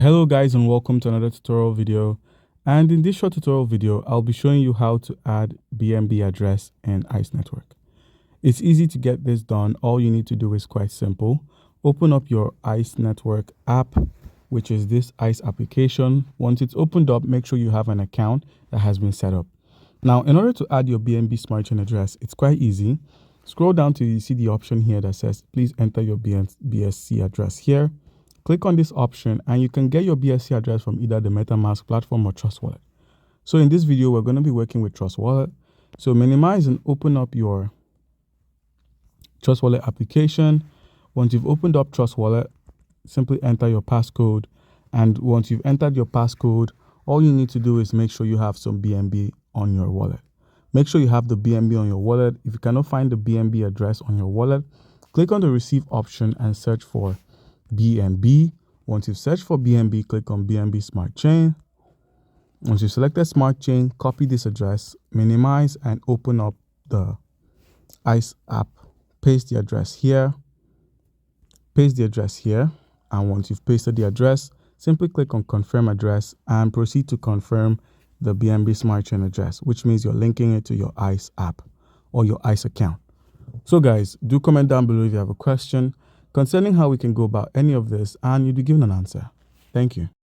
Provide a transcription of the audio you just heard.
Hello guys, and welcome to another tutorial video. And in this short tutorial video, I'll be showing you how to add BNB address in ICE network. It's easy to get this done. All you need to do is quite simple. Open up your ICE network app, which is this ICE application. Once it's opened up, make sure you have an account that has been set up. Now, in order to add your BNB Smart Chain address, it's quite easy. Scroll down till you see the option here that says, please enter your BSC address here. Click on this option and you can get your BSC address from either the MetaMask platform or Trust Wallet. So in this video, we're going to be working with Trust Wallet. So minimize and open up your Trust Wallet application. Once you've opened up Trust Wallet, simply enter your passcode. And once you've entered your passcode, all you need to do is make sure you have some BNB on your wallet. Make sure you have the BNB on your wallet. If you cannot find the BNB address on your wallet, click on the receive option and search for BNB. Once you've searched for BNB, click on BNB Smart Chain. Once you've selected Smart Chain, copy this address, minimize and open up the ICE app. Paste the address here. Paste the address here. And once you've pasted the address, simply click on confirm address and proceed to confirm the BNB Smart Chain address, which means you're linking it to your ICE app or your ICE account. So guys, do comment down below if you have a question concerning how we can go about any of this, and you'll be given an answer. Thank you.